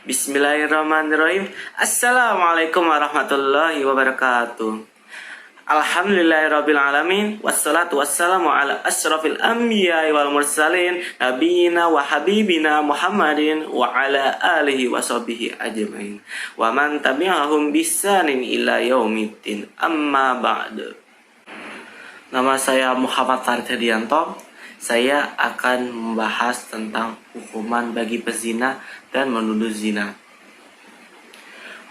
Bismillahirrahmanirrahim. Assalamualaikum warahmatullahi wabarakatuh. Alhamdulillahirabbil alamin wassalatu wassalamu ala asyrafil anbiya'i wal mursalin nabiyina wa habibina Muhammadin wa ala alihi washabihi ajmain wa man tabi'ahum bisanin ila yaumiddin amma ba'du. Nama saya Muhammad Farid Hedianto. Saya akan membahas tentang hukuman bagi pezina dan menuduh zina.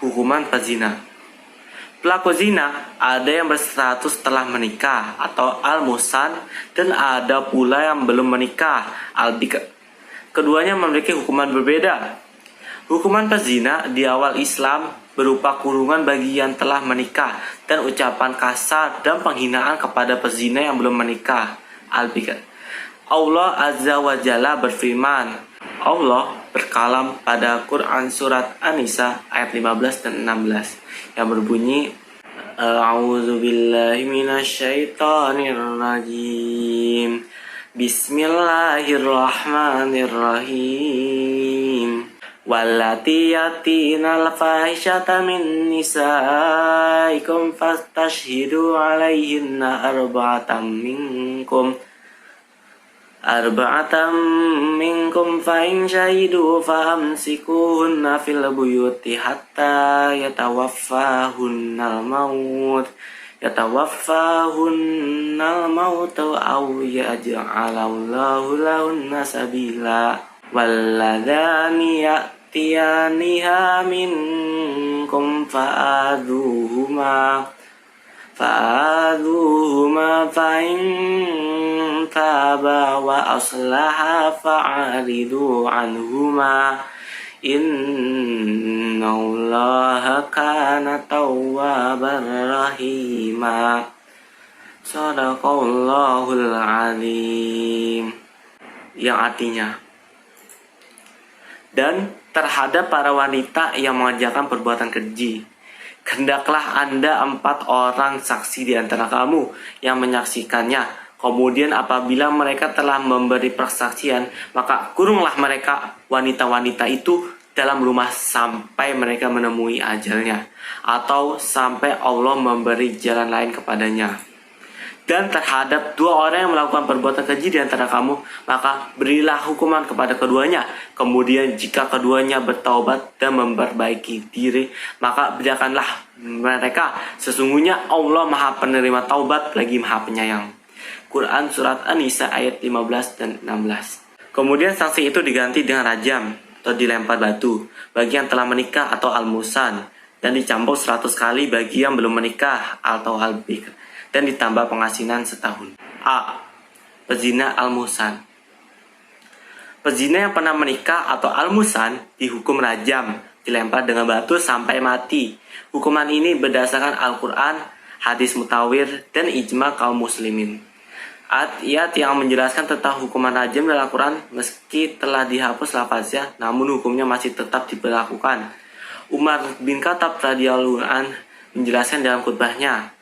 Hukuman pezina. Pelaku zina ada yang berstatus telah menikah atau al-musan dan ada pula yang belum menikah al-bikr. Keduanya memiliki hukuman berbeda. Hukuman pezina di awal Islam berupa kurungan bagi yang telah menikah dan ucapan kasar dan penghinaan kepada pezina yang belum menikah al-bikr. Allah Azza wa Jalla berfirman. Allah berkalam pada Quran surat An-Nisa ayat 15 dan 16 yang berbunyi A'udzubillahi minasyaitonirrajim. Bismillahirrahmanirrahim. Wallati yatina al-fahishata min nisaikum fastashhidu alaihinna arba'atam minkum fa in syahidu fa amsikuhunna fil buyuti hatta yatawaffahunnal maut aw yaj'alallahu lahunna sabila walladhani ya'tiyaniha minkum fa'adhuhuma fa'in taba wa aslaha fa'aridu anhuma innallaha kana tawwabar rahima. Shadaqallahul azim. Yang artinya, dan terhadap para wanita yang mengerjakan perbuatan keji, hendaklah Anda 4 orang saksi di antara kamu yang menyaksikannya. Kemudian apabila mereka telah memberi persaksian, maka kurunglah mereka wanita-wanita itu dalam rumah sampai mereka menemui ajalnya, atau sampai Allah memberi jalan lain kepadanya. Dan terhadap 2 orang yang melakukan perbuatan keji di antara kamu, maka berilah hukuman kepada keduanya. Kemudian jika keduanya bertaubat dan memperbaiki diri, maka biarkanlah mereka. Sesungguhnya Allah Maha Penerima Taubat lagi Maha Penyayang. Quran surat An-Nisa ayat 15 dan 16. Kemudian sanksi itu diganti dengan rajam atau dilempar batu bagi yang telah menikah atau al-musan, dan dicampur 100 kali bagi yang belum menikah atau al-bikr, dan ditambah pengasinan setahun. A. Pezina al-musan. Pezina yang pernah menikah atau al-musan dihukum rajam, dilempar dengan batu sampai mati. Hukuman ini berdasarkan Al-Quran, hadis mutawir, dan ijma kaum muslimin. Ayat yang menjelaskan tentang hukuman rajam dalam Al-Quran meski telah dihapus lafaznya, namun hukumnya masih tetap diberlakukan. Umar bin Khattab radhiyallahu anhu menjelaskan dalam khutbahnya,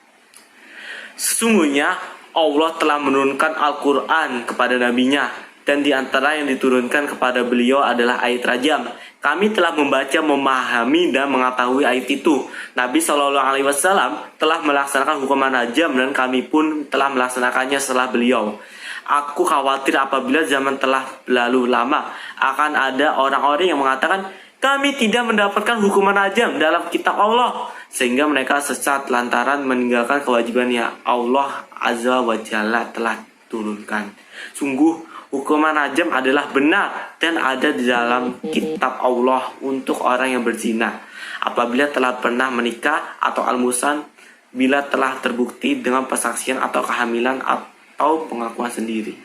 sesungguhnya Allah telah menurunkan Al-Quran kepada nabinya, dan di antara yang diturunkan kepada beliau adalah ayat rajam. Kami telah membaca, memahami, dan mengetahui ayat itu. Nabi SAW telah melaksanakan hukuman rajam, dan kami pun telah melaksanakannya setelah beliau. Aku khawatir apabila zaman telah berlalu lama, akan ada orang-orang yang mengatakan, kami tidak mendapatkan hukuman rajam dalam kitab Allah, sehingga mereka sesat lantaran meninggalkan kewajiban yang Allah Azza wa Jalla telah turunkan. Sungguh hukuman rajam adalah benar dan ada di dalam kitab Allah untuk orang yang berzina apabila telah pernah menikah atau al-musan, bila telah terbukti dengan persaksian atau kehamilan atau pengakuan sendiri.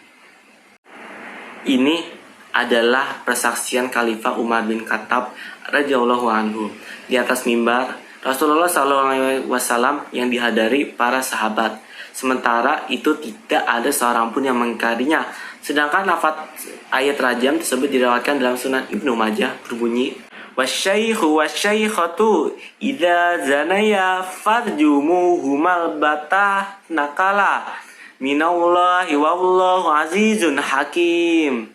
Ini adalah persaksian Khalifah Umar bin Khattab radhiyallahu anhu di atas mimbar Rasulullah SAW yang dihadiri para sahabat. Sementara itu tidak ada seorang pun yang mengingkarinya. Sedangkan lafaz ayat rajam tersebut diriwayatkan dalam Sunan Ibnu Majah berbunyi, wasyaikhu wasyaikhatu idza zanaya farjumuhumal batah nakala minallahi wallahu azizun hakim.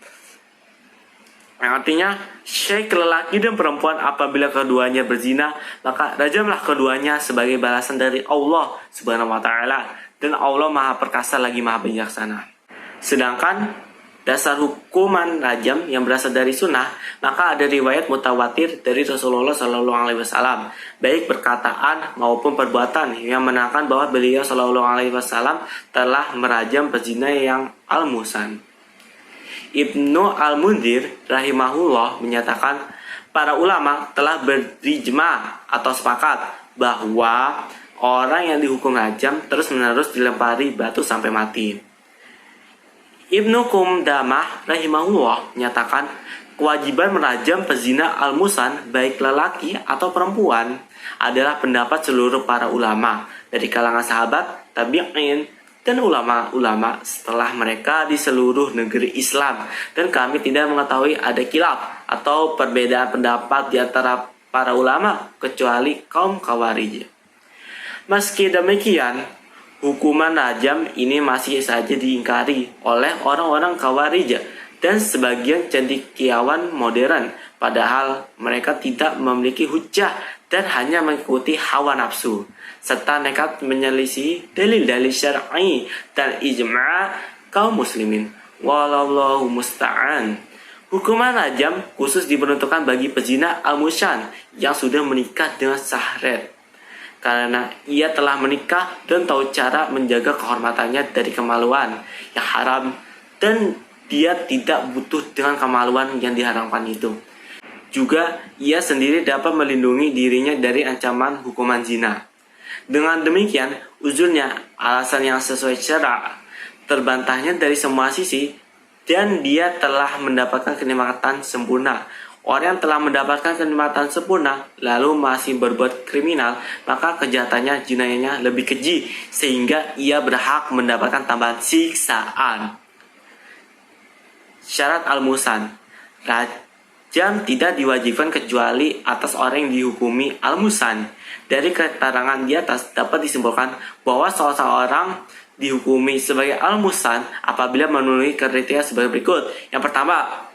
Yang artinya, syekh lelaki dan perempuan apabila keduanya berzina, maka rajamlah keduanya sebagai balasan dari Allah Subhanahu wa taala, dan Allah Maha Perkasa lagi Maha Bijaksana. Sedangkan dasar hukuman rajam yang berasal dari sunnah, maka ada riwayat mutawatir dari Rasulullah Shallallahu Alaihi Wasallam, baik perkataan maupun perbuatan yang menerangkan bahwa beliau Shallallahu Alaihi Wasallam telah merajam pezina yang al-musan. Ibnu Al-Munzir rahimahullah menyatakan para ulama telah berijma atau sepakat bahwa orang yang dihukum rajam terus-menerus dilempari batu sampai mati. Ibnu Qudamah rahimahullah menyatakan kewajiban merajam pezina al-musan baik lelaki atau perempuan adalah pendapat seluruh para ulama dari kalangan sahabat, tabi'in, dan ulama-ulama setelah mereka di seluruh negeri Islam, dan kami tidak mengetahui ada khilaf atau perbedaan pendapat di antara para ulama kecuali kaum Khawarij. Meski demikian, hukuman rajam ini masih saja diingkari oleh orang-orang Khawarij dan sebagian cendekiawan modern, padahal mereka tidak memiliki hujjah dan hanya mengikuti hawa nafsu, serta nekat menyelisih dalil-dalil syar'i dan ijma' kaum muslimin. Wallahu musta'an. Hukuman rajam khusus diperuntukkan bagi pezina al-musan yang sudah menikah dengan sahret, karena ia telah menikah dan tahu cara menjaga kehormatannya dari kemaluan yang haram, dan dia tidak butuh dengan kemaluan yang diharamkan itu. Juga ia sendiri dapat melindungi dirinya dari ancaman hukuman zina. Dengan demikian, uzurnya alasan yang sesuai syara, terbantahnya dari semua sisi, dan dia telah mendapatkan kenikmatan sempurna. Orang yang telah mendapatkan kenikmatan sempurna lalu masih berbuat kriminal, maka kejahatannya, jinayahnya lebih keji sehingga ia berhak mendapatkan tambahan siksaan. Syarat al-musan. Rajam tidak diwajibkan kecuali atas orang yang dihukumi al-musan. Dari keterangan di atas dapat disimpulkan bahwa seseorang dihukumi sebagai al-musan apabila memenuhi kriteria sebagai berikut. Yang pertama,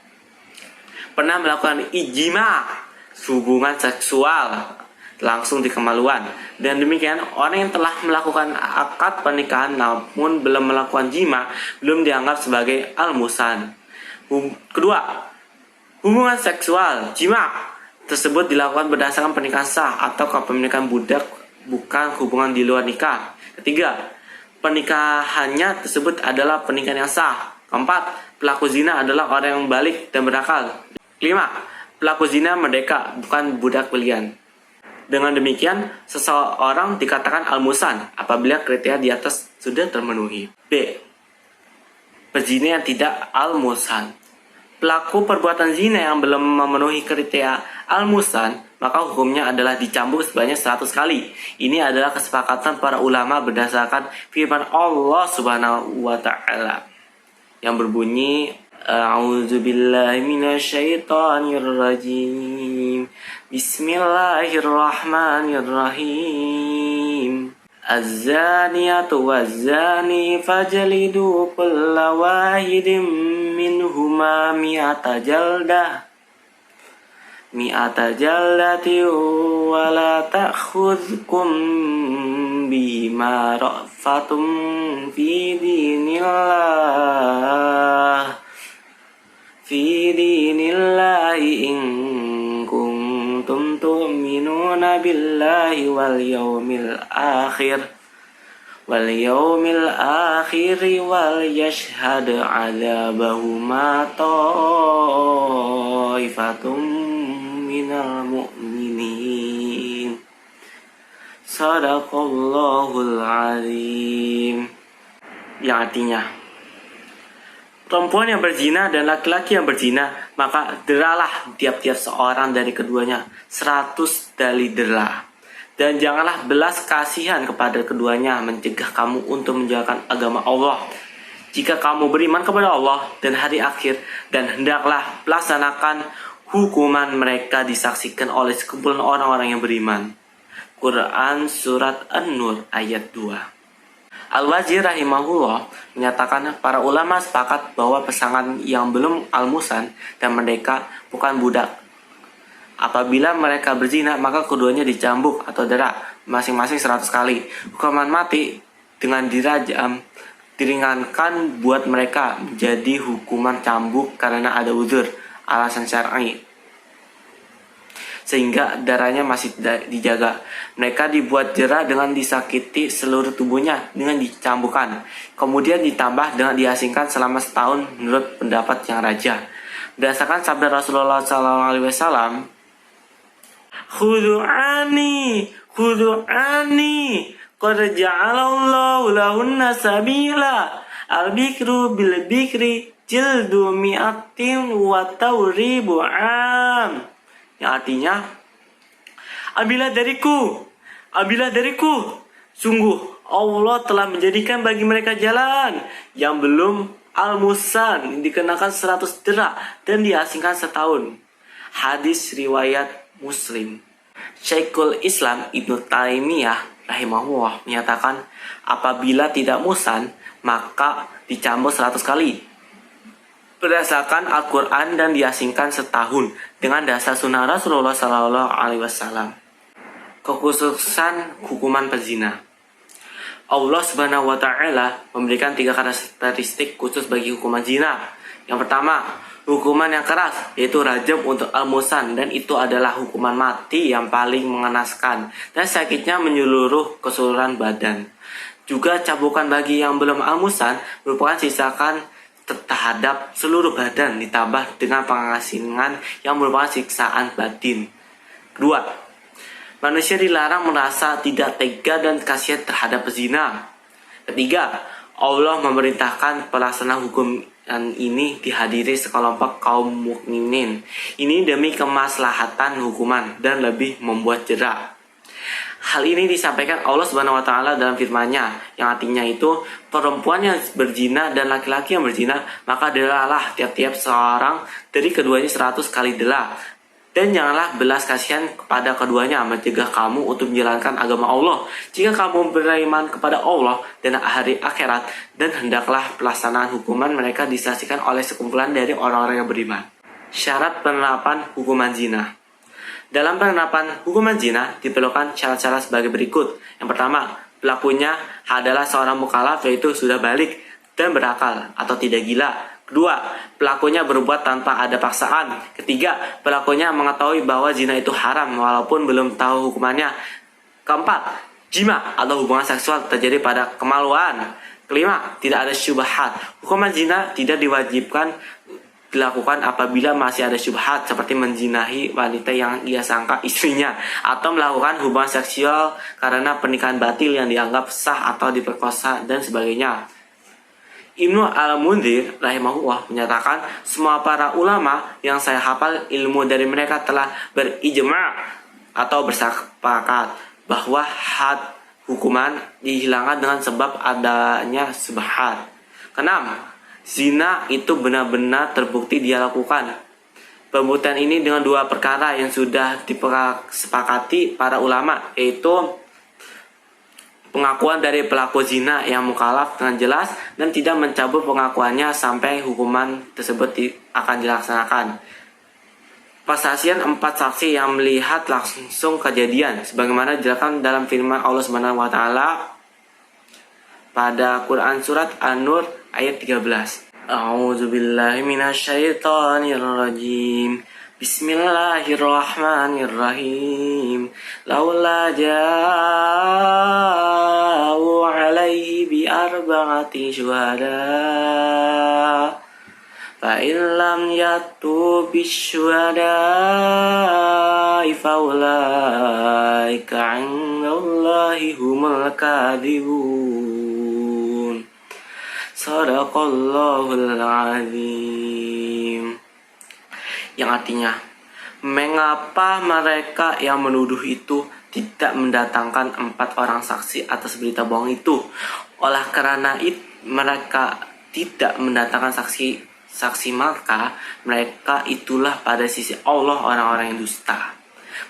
pernah melakukan ijma, hubungan seksual langsung di kemaluan. Dan demikian, orang yang telah melakukan akad pernikahan namun belum melakukan jima belum dianggap sebagai al-musan. Kedua, hubungan seksual jima tersebut dilakukan berdasarkan pernikahan sah atau kepemilikan budak, bukan hubungan di luar nikah. Ketiga, pernikahannya tersebut adalah pernikahan yang sah. Keempat, pelaku zina adalah orang yang balik dan berakal. Kelima, pelaku zina merdeka, bukan budak pilihan. Dengan demikian, seseorang dikatakan al-musan apabila kriteria di atas sudah terpenuhi. B. Pezina yang tidak al-musan. Pelaku perbuatan zina yang belum memenuhi kriteria al-musan, maka hukumnya adalah dicambuk sebanyak 100 kali. Ini adalah kesepakatan para ulama berdasarkan firman Allah Subhanahu wa taala yang berbunyi, A'udzubillahi minasyaitonirrajim. Bismillahirrahmanirrahim. Az-zaniyatu waz-zani fajlidu kulla wahidin minhuma mi'ata jaldati wa la ta'khudhukum bima ra'fatum fi dinillahi in kuntum tu'minuna billahi wal yawmil akhir wal yashhad 'adabahuma ta'ifatum minal mu'minin. Sadaqallahul azim. Yang artinya, perempuan yang berzina dan laki-laki yang berzina, maka deralah tiap-tiap seorang dari keduanya 100 dali dera. Dan janganlah belas kasihan kepada keduanya mencegah kamu untuk menjalankan agama Allah. Jika kamu beriman kepada Allah dan hari akhir, dan hendaklah laksanakan hukuman mereka disaksikan oleh sekumpulan orang-orang yang beriman. Quran Surat An-Nur ayat 2. Al-Wazir rahimahullah menyatakan para ulama sepakat bahwa pasangan yang belum al-musan dan merdeka bukan budak. Apabila mereka berzina, maka keduanya dicambuk atau dera masing-masing 100 kali. Hukuman mati dengan dirajam diringankan buat mereka menjadi hukuman cambuk karena ada uzur, alasan syar'i, sehingga darahnya masih dijaga. Mereka dibuat jera dengan disakiti seluruh tubuhnya dengan dicambukkan, kemudian ditambah dengan diasingkan selama setahun menurut pendapat yang raja. Berdasarkan sabda Rasulullah SAW, Khudu'ani qad ja'alallahu lahunna sabila al-bikru bil-bikri jildu mi'atin wa tawribu am, yang artinya ambillah dariku, sungguh Allah telah menjadikan bagi mereka jalan yang belum al-musan dikenakan 100 dera dan diasingkan setahun. Hadis riwayat Muslim. Syekhul Islam Ibnu Taimiyah rahimahullah menyatakan apabila tidak musan maka dicambuk 100 kali berdasarkan Al-Quran dan diasingkan setahun dengan dasar sunnah Rasulullah SAW. Kekhususan hukuman pezina. Allah Subhanahu wa Ta'ala memberikan 3 karakteristik khusus bagi hukuman zina. Yang pertama, hukuman yang keras, yaitu rajam untuk al-musan, dan itu adalah hukuman mati yang paling mengenaskan dan sakitnya menyeluruh keseluruhan badan. Juga cambukan bagi yang belum al-musan merupakan sisakan terhadap seluruh badan ditambah dengan pengasingan yang merupakan siksaan batin. Kedua, manusia dilarang merasa tidak tega dan kasihan terhadap pezina. Ketiga, Allah memerintahkan pelaksanaan hukum ini dihadiri sekelompok kaum mukminin. Ini demi kemaslahatan hukuman dan lebih membuat jera. Hal ini disampaikan Allah Subhanahu wa Ta'ala dalam firman-Nya, yang artinya itu perempuan yang berzina dan laki-laki yang berzina, maka delalah tiap-tiap seorang dari keduanya 100 kali dela. Dan janganlah belas kasihan kepada keduanya, mencegah kamu untuk menjalankan agama Allah. Jika kamu beriman kepada Allah dan hari akhirat, dan hendaklah pelaksanaan hukuman mereka disaksikan oleh sekumpulan dari orang-orang yang beriman. Syarat penerapan hukuman zina. Dalam penerapan hukuman zina diperlukan syarat-syarat sebagai berikut. Yang pertama, pelakunya adalah seorang mukallaf, yaitu sudah balik dan berakal atau tidak gila. Kedua, pelakunya berbuat tanpa ada paksaan. Ketiga, pelakunya mengetahui bahwa zina itu haram walaupun belum tahu hukumannya. Keempat, jima atau hubungan seksual terjadi pada kemaluan. Kelima, tidak ada syubhat. Hukuman zina tidak diwajibkan dilakukan apabila masih ada syubhat seperti menzinahi wanita yang ia sangka istrinya atau melakukan hubungan seksual karena pernikahan batil yang dianggap sah atau diperkosa dan sebagainya. Ibnu al-Munzir rahimahullah menyatakan semua para ulama yang saya hafal ilmu dari mereka telah berijma' atau bersepakat bahwa had hukuman dihilangkan dengan sebab adanya syubhat. Keenam, zina itu benar-benar terbukti dia lakukan. Pembuktian ini dengan 2 perkara yang sudah disepakati para ulama, yaitu pengakuan dari pelaku zina yang mukallaf dengan jelas dan tidak mencabut pengakuannya sampai hukuman tersebut akan dilaksanakan. Persaksian 4 saksi yang melihat langsung kejadian, sebagaimana dijelaskan dalam firman Allah Subhanahu wa Ta'ala pada Quran surat An-Nur ayat 13. A'udzubillahi minasyaitonirrajim. Bismillahirrahmanirrahim. Laula ja'u alaihi bi'arba'ati syuhada fa in lam yatu bisyuhada faulaika 'indallahi humul kadhibun. Shadaqallahul azim. Yang artinya, mengapa mereka yang menuduh itu tidak mendatangkan 4 orang saksi atas berita bohong itu? Oleh karena itu mereka tidak mendatangkan saksi maka mereka itulah pada sisi Allah orang-orang yang dusta.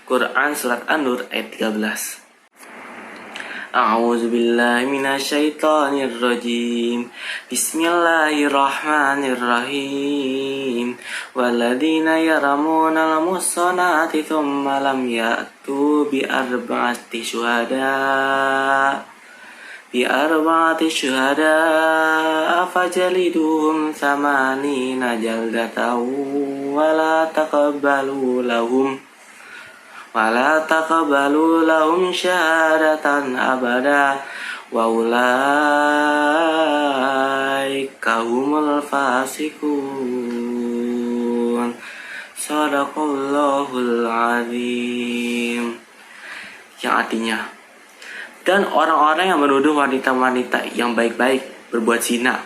Quran surat An-Nur ayat 13. A'udzubillahi minasyaitonirrajim. Bismillahirrahmanirrahim. Walladzina yaramuna al-muhsanati thumma lam ya'tu bi arba'ati syuhada fajliduhum thamanina jaldatan wala taqabbalu lahum syahadatan abada wa ulaika humul fasiqun. Shadaqallahul azim. Yang artinya, dan orang-orang yang menuduh wanita-wanita yang baik-baik berbuat zina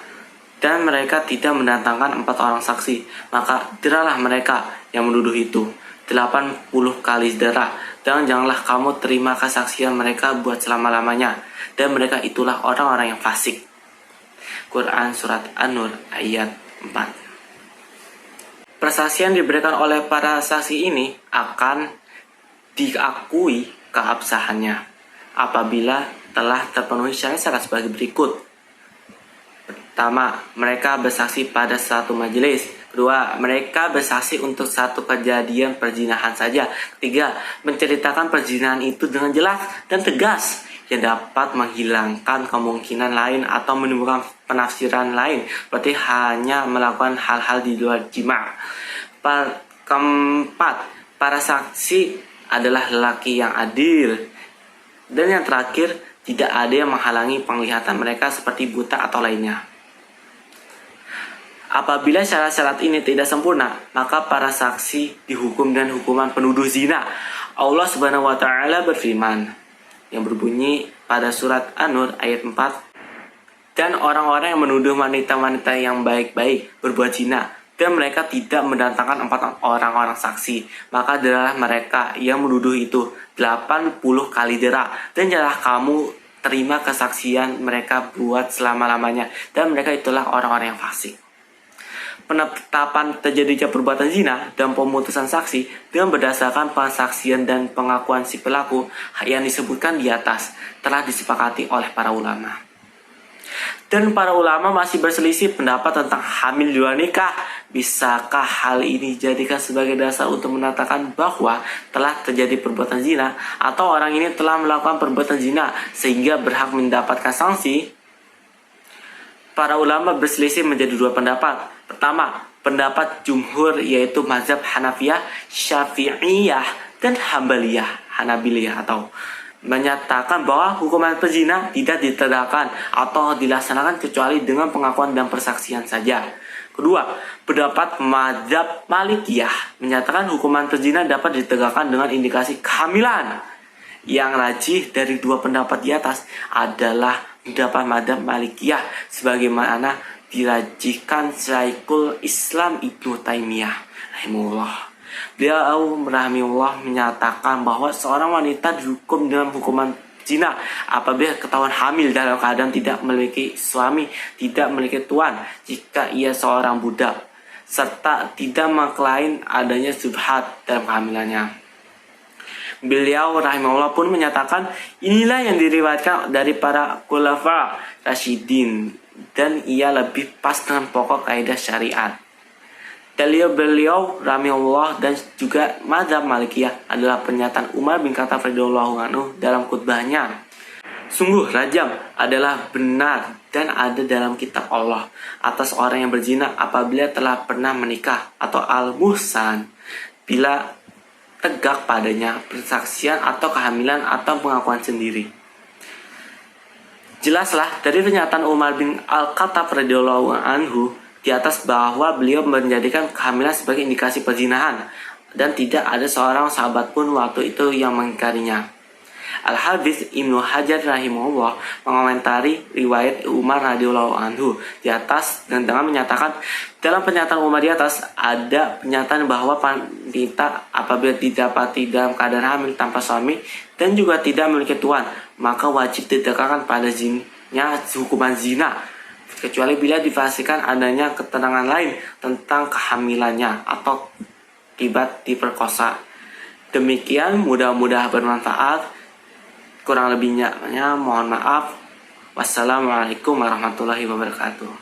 dan mereka tidak mendatangkan 4 orang saksi, maka jeralah mereka yang menuduh itu 80 kali darah, dan janganlah kamu terima kesaksian mereka buat selama-lamanya, dan mereka itulah orang-orang yang fasik. Quran Surat An-Nur ayat 4. Persaksian diberikan oleh para saksi ini akan diakui keabsahannya apabila telah terpenuhi syarat-syarat sebagai berikut. Pertama, mereka bersaksi pada satu majelis. Kedua, mereka bersaksi untuk satu kejadian perzinahan saja. Ketiga, menceritakan perzinahan itu dengan jelas dan tegas yang dapat menghilangkan kemungkinan lain atau menimbulkan penafsiran lain, berarti hanya melakukan hal-hal di luar jima'. Keempat, para saksi adalah lelaki yang adil. Dan yang terakhir, tidak ada yang menghalangi penglihatan mereka seperti buta atau lainnya. Apabila syarat-syarat ini tidak sempurna, maka para saksi dihukum dengan hukuman penuduh zina. Allah Subhanahu wa taala berfirman yang berbunyi pada surat An-Nur ayat 4, dan orang-orang yang menuduh wanita-wanita yang baik-baik berbuat zina dan mereka tidak mendatangkan 4 orang saksi, maka adalah mereka yang menuduh itu 80 kali darah, dan janganlah kamu terima kesaksian mereka buat selama-lamanya, dan mereka itulah orang-orang yang fasik. Penetapan terjadinya perbuatan zina dan pemutusan saksi dengan berdasarkan persaksian dan pengakuan si pelaku yang disebutkan di atas telah disepakati oleh para ulama. Dan para ulama masih berselisih pendapat tentang hamil di luar nikah. Bisakah hal ini dijadikan sebagai dasar untuk mengatakan bahwa telah terjadi perbuatan zina, atau orang ini telah melakukan perbuatan zina sehingga berhak mendapatkan sanksi? Para ulama berselisih menjadi 2 pendapat. Pertama, pendapat jumhur yaitu mazhab Hanafiyah, Syafi'iyah, dan Hanabiliyah atau menyatakan bahwa hukuman pezina tidak ditegakkan atau dilaksanakan kecuali dengan pengakuan dan persaksian saja. Kedua, pendapat mazhab Malikiyah menyatakan hukuman pezina dapat ditegakkan dengan indikasi kehamilan. Yang rajih dari 2 pendapat di atas adalah pendapat mazhab Malikiyah sebagaimana dirajihkan Syekhul Islam Ibnu Taimiyah rahimahullah. Beliau rahimahullah menyatakan bahwa seorang wanita dihukum dengan hukuman zina apabila ketahuan hamil dalam keadaan tidak memiliki suami, tidak memiliki tuan jika ia seorang budak, serta tidak mengklaim adanya syubhat dalam kehamilannya. Beliau rahimahullah pun menyatakan inilah yang diriwayatkan dari para khulafa rasyidin dan ia lebih pas dengan pokok kaidah syariat. Beliau rahimahullah dan juga mazhab Malikiyah adalah pernyataan Umar bin Khattab radhiyallahu anhu dalam khutbahnya. Sungguh rajam adalah benar dan ada dalam kitab Allah atas orang yang berzina apabila telah pernah menikah atau al-muhsan bila tegak padanya persaksian atau kehamilan atau pengakuan sendiri. Jelaslah dari pernyataan Umar bin Al-Khattab radhiyallahu anhu di atas bahwa beliau menjadikan kehamilan sebagai indikasi perzinahan dan tidak ada seorang sahabat pun waktu itu yang mengingkarinya. Al-Hafiz Ibnu Hajar rahimahullah mengomentari riwayat Umar radhiyallahu anhu di atas dan dengan menyatakan dalam pernyataan Umar di atas ada pernyataan bahwa wanita apabila didapati dalam keadaan hamil tanpa suami dan juga tidak memiliki tuan maka wajib ditegakkan pada zinnya hukuman zina kecuali bila dipastikan adanya keterangan lain tentang kehamilannya atau akibat diperkosa. Demikian mudah-mudahan bermanfaat. Kurang lebihnya mohon maaf. Wassalamualaikum warahmatullahi wabarakatuh.